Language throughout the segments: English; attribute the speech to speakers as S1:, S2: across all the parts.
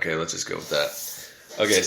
S1: Okay, let's just go with that. Okay,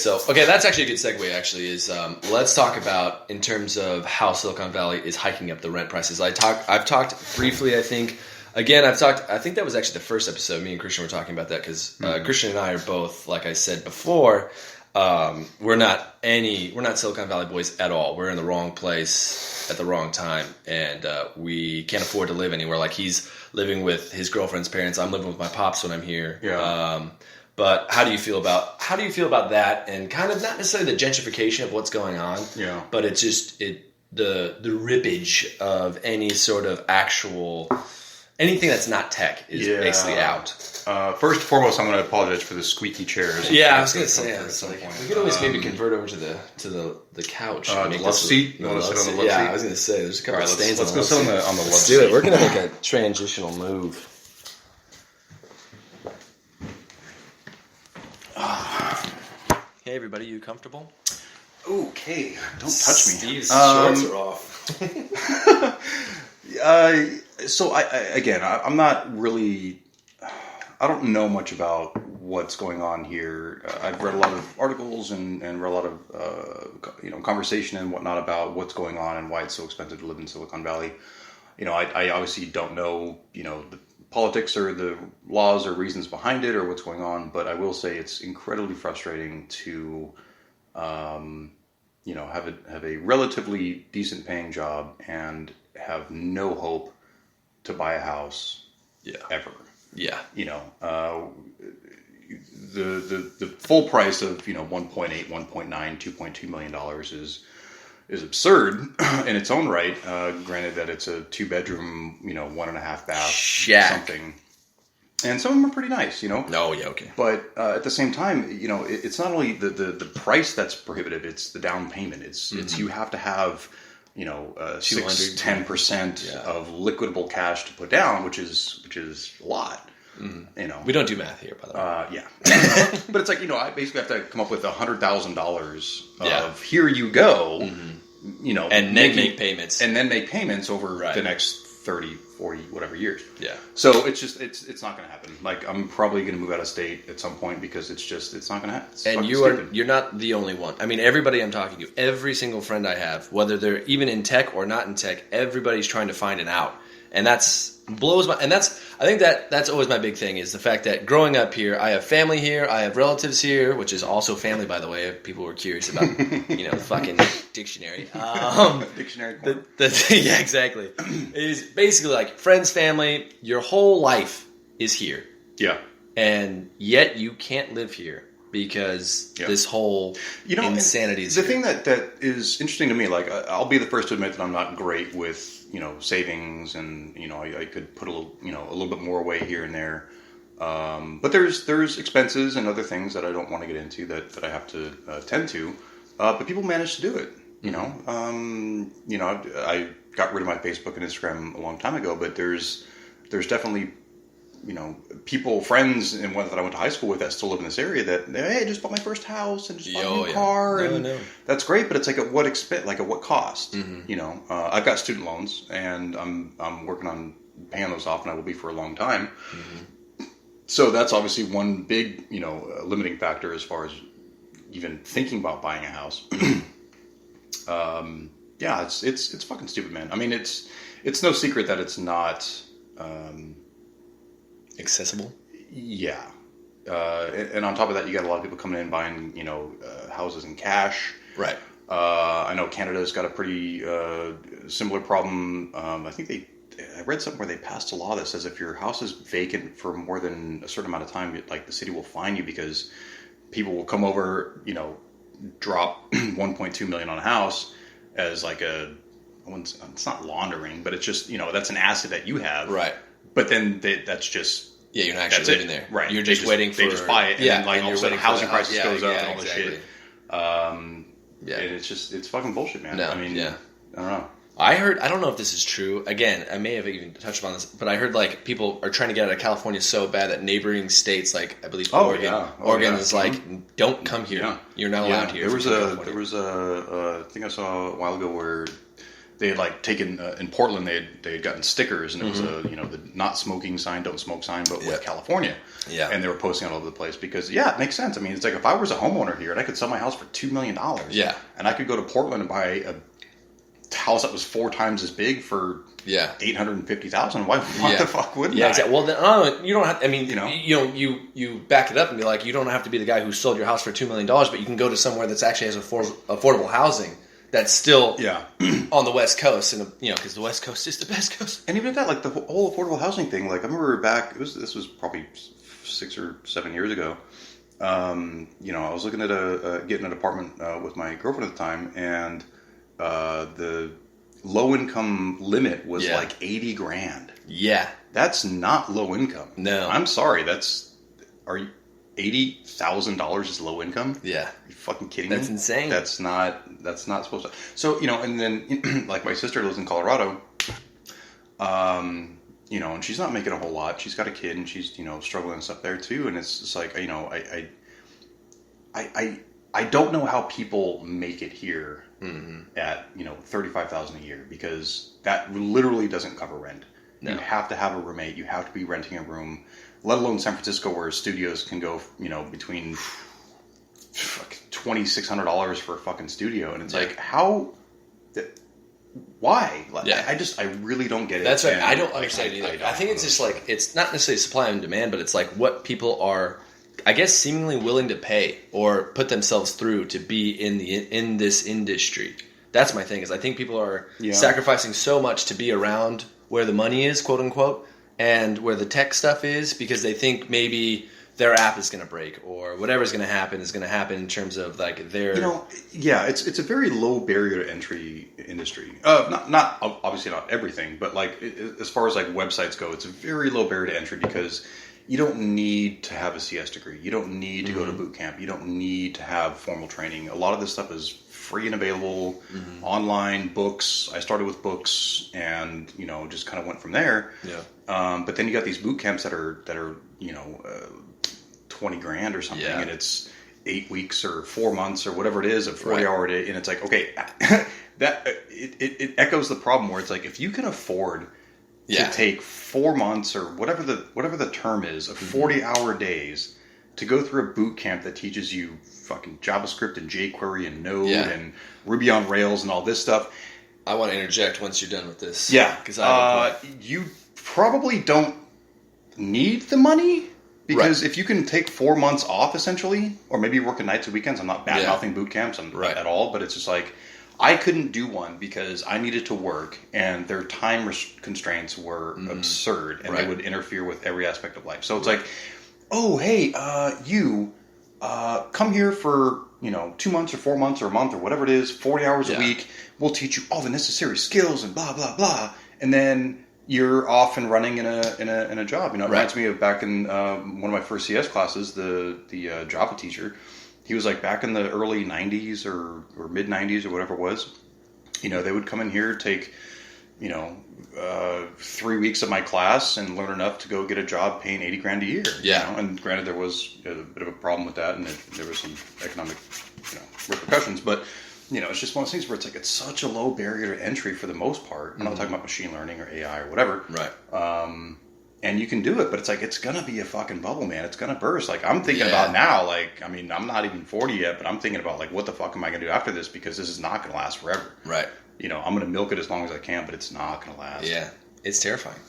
S1: that's actually a good segue, actually, is let's talk about in terms of how Silicon Valley is hiking up the rent prices. I've talked briefly, I think. Again, I think that was actually the first episode. Me and Christian were talking about that because Christian and I are both, like I said before, we're not Silicon Valley boys at all. We're in the wrong place at the wrong time, and we can't afford to live anywhere. Like, he's living with his girlfriend's parents. I'm living with my pops when I'm here.
S2: Yeah.
S1: But how do you feel about that, and kind of not necessarily the gentrification of what's going on, but it's just the rippage of any sort of actual anything that's not tech is basically out.
S2: First and foremost, I'm going to apologize for the squeaky chairs.
S1: Yeah, I was going to say we could always maybe convert over to the couch.
S2: The love seat. You want to sit on the love seat?
S1: Yeah, I was going to say there's a couple of stains.
S2: Let's go sit on the love seat.
S1: Let's do it. We're going to make a transitional move. Hey everybody, you comfortable?
S2: Okay, don't touch me.
S1: Steve's shorts are off.
S2: So I'm not really. I don't know much about what's going on here. I've read a lot of articles and read a lot of conversation and whatnot about what's going on and why it's so expensive to live in Silicon Valley. I obviously don't know the politics or the laws or reasons behind it or what's going on, but I will say it's incredibly frustrating to have a relatively decent paying job and have no hope to buy a house ever.
S1: Yeah.
S2: The full price of 1.8, 1.9, $2.2 million is absurd in its own right. Granted that it's a 2-bedroom, 1.5 bath
S1: shack.
S2: Something. And some of them are pretty nice,
S1: Oh, yeah, okay.
S2: But at the same time, it's not only the price that's prohibitive, it's the down payment. It's you have to have 6-10% of liquidable cash to put down, which is a lot. Mm-hmm.
S1: We don't do math here, by the way.
S2: But it's like I basically have to come up with $100,000 of here you go,
S1: and then make payments,
S2: over the next 30, 40, whatever years.
S1: Yeah.
S2: So it's just it's not going to happen. Like, I'm probably going to move out of state at some point because it's not going to happen.
S1: And you're not the only one. I mean, everybody I'm talking to, every single friend I have, whether they're even in tech or not in tech, everybody's trying to find an out. And that's blows my, and that's, I think that's always my big thing, is the fact that growing up here, I have family here, I have relatives here, which is also family, by the way, if people were curious about, the fucking dictionary.
S2: Dictionary.
S1: Yeah, exactly. It is basically like friends, family, your whole life is here.
S2: Yeah.
S1: And yet you can't live here because this whole insanity is
S2: the
S1: here.
S2: thing that is interesting to me, like, I'll be the first to admit that I'm not great with, savings, and, I could put a little bit more away here and there. But there's expenses and other things that I don't want to get into that I have to tend to. But people manage to do it, I got rid of my Facebook and Instagram a long time ago, but there's definitely, people, friends, and one that I went to high school with that still live in this area that, hey, I just bought my first house and just bought a new car. That's great, but it's like, at what expense, like, at what cost? Mm-hmm. I've got student loans, and I'm working on paying those off, and I will be for a long time. Mm-hmm. So that's obviously one big, limiting factor as far as even thinking about buying a house. It's fucking stupid, man. I mean, it's no secret that it's not
S1: accessible.
S2: Yeah. And on top of that, you got a lot of people coming in buying, houses in cash.
S1: Right.
S2: I know Canada's got a pretty similar problem. I read something where they passed a law that says if your house is vacant for more than a certain amount of time, the city will fine you, because people will come over, drop $1.2 million on a house as like it's not laundering, but it's just, that's an asset that you have.
S1: Right.
S2: But then that's just...
S1: Yeah, you're not actually living there.
S2: Right.
S1: You're just waiting for...
S2: They just buy it, and then, all of a sudden housing prices goes up and all this shit.
S1: And
S2: it's fucking bullshit, man.
S1: No,
S2: I mean, I don't know.
S1: I don't know if this is true. Again, I may have even touched upon this, but I heard people are trying to get out of California so bad that neighboring states, like I believe Oregon is like, don't come here. Yeah. You're not allowed here.
S2: There was a thing I saw a while ago where they had like taken in Portland, they had gotten stickers, and it was a the not smoking sign, don't smoke sign, but with California.
S1: Yeah.
S2: And they were posting all over the place because it makes sense. I mean, it's like if I was a homeowner here and I could sell my house for $2 million.
S1: Yeah.
S2: And I could go to Portland and buy a house that was 4 times as big for $850,000. Why the fuck wouldn't I?
S1: Exactly. Well, then, you don't have. I mean, you back it up and be like, you don't have to be the guy who sold your house for $2 million, but you can go to somewhere that's actually has affordable housing that's still on the West Coast, and because the West Coast is the best coast.
S2: And even at that, like the whole affordable housing thing, like I remember back, this was probably 6 or 7 years ago. I was looking at getting an apartment with my girlfriend at the time, and the low income limit was like 80 grand. Yeah. That's not low income. No. I'm sorry. Are you $80,000 is low income? Yeah. Are you fucking kidding me?
S1: That's insane.
S2: That's not supposed to. So, and then like my sister lives in Colorado, and she's not making a whole lot. She's got a kid and she's, struggling and stuff there too. And it's just like, I don't know how people make it here at $35,000 a year, because that literally doesn't cover rent. No. You have to have a roommate. You have to be renting a room, let alone San Francisco, where studios can go between $2,600 for a fucking studio, and it's like how. Why? Like, I really don't get it.
S1: That's right. I don't understand it either. I think it's just like, it's not necessarily supply and demand, but it's like what people are, I guess, seemingly willing to pay or put themselves through to be in this industry. That's my thing, is I think people are sacrificing so much to be around where the money is, quote unquote, and where the tech stuff is, because they think maybe their app is going to break or whatever's going to happen is going to happen in terms of like their...
S2: it's a very low barrier to entry industry. Not obviously not everything, but like as far as like websites go, it's a very low barrier to entry because you don't need to have a CS degree. You don't need to go to boot camp. You don't need to have formal training. A lot of this stuff is free and available, online, books. I started with books and, just kind of went from there. Yeah. But then you got these boot camps that are 20 grand or something, and it's 8 weeks or 4 months or whatever it is, a 40-hour day, and it's like, okay, that it echoes the problem where it's like, if you can afford to take 4 months or whatever the term is of 40-hour days to go through a boot camp that teaches you fucking JavaScript and jQuery and Node and Ruby on Rails and all this stuff.
S1: I want to interject once you're done with this.
S2: Yeah, because you probably don't need the money. Because if you can take 4 months off, essentially, or maybe working nights and weekends, I'm not bad-mouthing boot camps at all, but it's just like, I couldn't do one because I needed to work, and their time constraints were absurd, and they would interfere with every aspect of life. So it's like, oh, hey, you come here for 2 months or 4 months or a month or whatever it is, 40 hours a week. We'll teach you all the necessary skills and blah blah blah, and then you're off and running in a job. It reminds me of back in one of my first CS classes, the Java teacher. He was like back in the early 90s or mid 90s or whatever it was. They would come in here, take 3 weeks of my class and learn enough to go get a job paying 80 grand a year. Yeah. And granted, there was a bit of a problem with that, and there was some economic repercussions, but. It's just one of those things where it's like, it's such a low barrier to entry for the most part. I'm not talking about machine learning or AI or whatever. Right. And you can do it, but it's like, it's going to be a fucking bubble, man. It's going to burst. Like, I'm thinking about now, like, I mean, I'm not even 40 yet, but I'm thinking about, like, what the fuck am I going to do after this? Because this is not going to last forever. Right. I'm going to milk it as long as I can, but it's not going to last.
S1: Yeah. It's terrifying.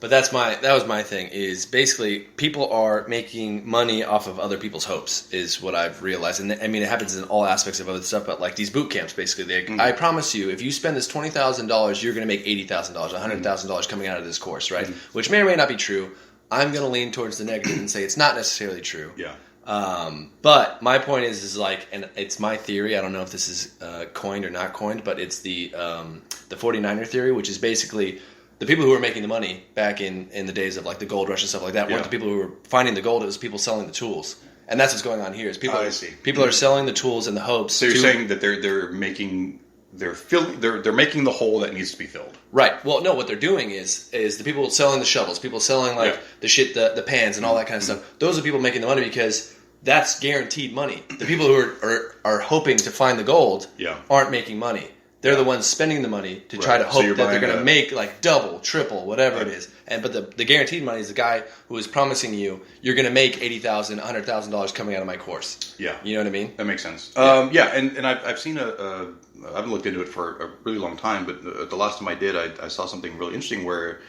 S1: But that was my thing, is basically people are making money off of other people's hopes, is what I've realized. And I mean, it happens in all aspects of other stuff, but like these boot camps, basically, I promise you, if you spend this $20,000, you're going to make $80,000, $100,000 coming out of this course, right? Which may or may not be true. I'm going to lean towards the negative and say it's not necessarily true. Yeah. But my point is like, and it's my theory, I don't know if this is coined or not coined, but it's the 49er theory, which is basically... The people who were making the money back in the days of like the gold rush and stuff like that weren't the people who were finding the gold. It was people selling the tools, and that's what's going on here. Is people are selling the tools in the hopes.
S2: So you're saying that they're making the hole that needs to be filled.
S1: Right. Well, no. What they're doing is the people selling the shovels, people selling like the shit, the pans, and all that kind of stuff. Those are people making the money because that's guaranteed money. The people who are hoping to find the gold aren't making money. They're the ones spending the money to try to hope that they're going to make like double, triple, whatever it is. But the guaranteed money is the guy who is promising you're going to make $80,000, $100,000 coming out of my course.
S2: Yeah,
S1: you know what I mean.
S2: That makes sense. And I've seen I haven't looked into it for a really long time, but the last time I did, I saw something really interesting where,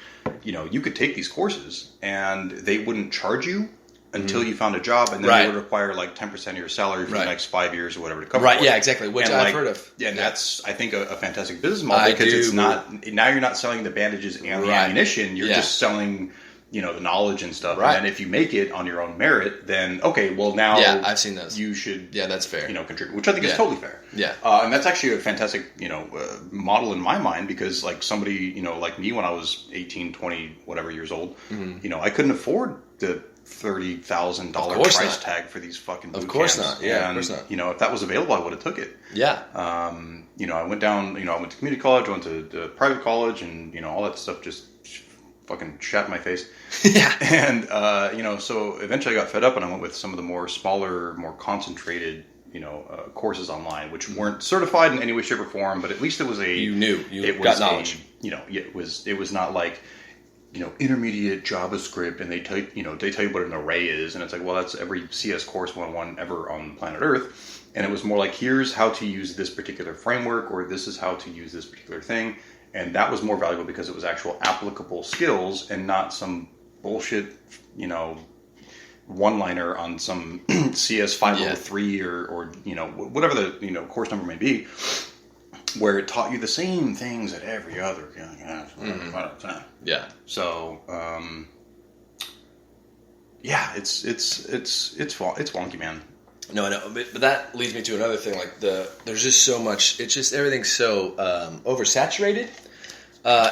S2: you could take these courses and they wouldn't charge you until you found a job, and then they would require like 10% of your salary for the next 5 years or whatever to cover.
S1: Right. Yeah. Exactly. Which I've heard of.
S2: Yeah, and that's I think a fantastic business model because it's not now you're not selling the bandages and the ammunition. You're just selling the knowledge and stuff. Right. And then if you make it on your own merit, then okay, well now
S1: I've seen those.
S2: You should
S1: that's fair.
S2: Contribute, which I think is totally fair.
S1: Yeah.
S2: And that's actually a fantastic model in my mind because like somebody like me when I was 18, 20, whatever years old, I couldn't afford the $30,000 price tag for these fucking boot camps.
S1: Of course not. Yeah,
S2: and,
S1: of course not.
S2: If that was available, I would have took it.
S1: Yeah.
S2: I went down. I went to community college, I went to private college, and all that stuff just fucking shat in my face.
S1: Yeah.
S2: And so eventually I got fed up, and I went with some of the smaller, more concentrated. Courses online, which weren't certified in any way, shape, or form, but at least it was it got knowledge. It was not like intermediate JavaScript, and they tell you what an array is, and it's like, well, that's every CS course 101 ever on planet Earth, and it was more like, here's how to use this particular framework, or this is how to use this particular thing, and that was more valuable because it was actual applicable skills and not some bullshit, one-liner on some CS 503 or whatever the course number may be, where it taught you the same things that every other
S1: Yeah.
S2: So it's wonky, man.
S1: No, but that leads me to another thing. Like there's just so much. It's just everything's so oversaturated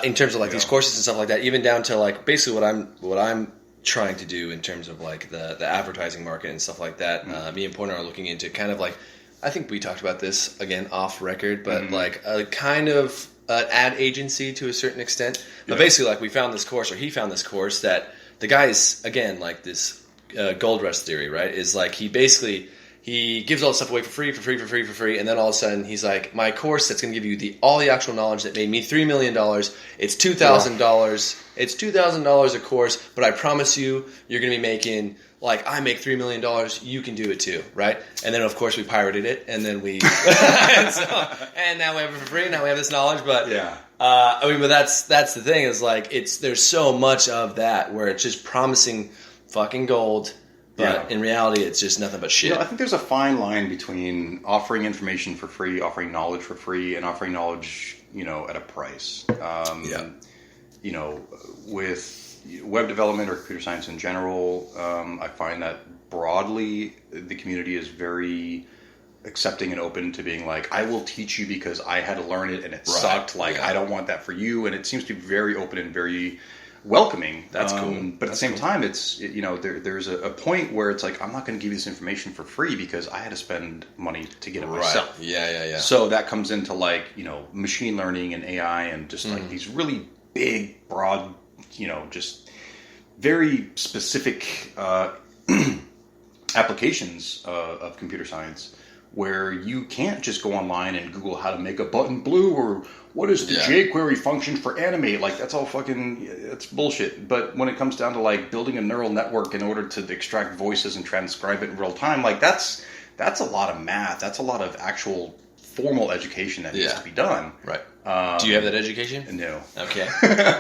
S1: in terms of like these courses and stuff like that. Even down to like basically what I'm trying to do in terms of like the advertising market and stuff like that. Me and Porter are looking into kind of like, I think we talked about this again off record, but like a kind of an ad agency to a certain extent. But basically, like we found this course, or he found this course that the guy's again like this gold rush theory, right? Is like he gives all the stuff away for free, and then all of a sudden he's like, my course that's going to give you all the actual knowledge that made me $3 million. It's $2,000. It's $2,000 a course, but I promise you're going to be making, like, I make $3 million. You can do it too, right? And then of course we pirated it, and then we and now we have it for free. Now we have this knowledge, but but that's the thing is like there's so much of that where it's just promising fucking gold. But in reality, it's just nothing but shit.
S2: I think there's a fine line between offering information for free, offering knowledge for free, and offering knowledge, at a price. With web development or computer science in general, I find that broadly the community is very accepting and open to being like, I will teach you because I had to learn it and it sucked. Like, I don't want that for you. And it seems to be very open and very welcoming.
S1: That's cool.
S2: But at the same time, it's there's a point where it's like, I'm not going to give you this information for free because I had to spend money to get it myself.
S1: Yeah.
S2: So that comes into like machine learning and AI and just like these really big, broad, just very specific applications of computer science where you can't just go online and Google how to make a button blue or what is the jQuery function for animate. Like, that's all that's bullshit. But when it comes down to like building a neural network in order to extract voices and transcribe it in real time, like that's a lot of math. That's a lot of actual formal education that needs to be done.
S1: Right. Do you have that education?
S2: No.
S1: Okay.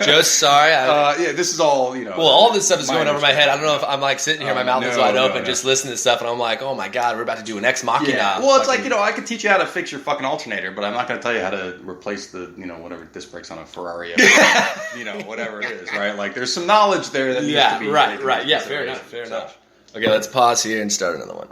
S1: Just sorry.
S2: This is all,
S1: Well, all this stuff is going over my head. I don't know if I'm like sitting here, my mouth is wide open, just listening to stuff, and I'm like, oh my god, we're about to do an Ex Machina.
S2: Yeah. Well, it's like, I could teach you how to fix your fucking alternator, but I'm not going to tell you how to replace the, whatever disc brakes on a Ferrari. Whatever it is, right? Like, there's some knowledge there that needs to be
S1: right. Yeah, fair enough. Okay, let's pause here and start another one.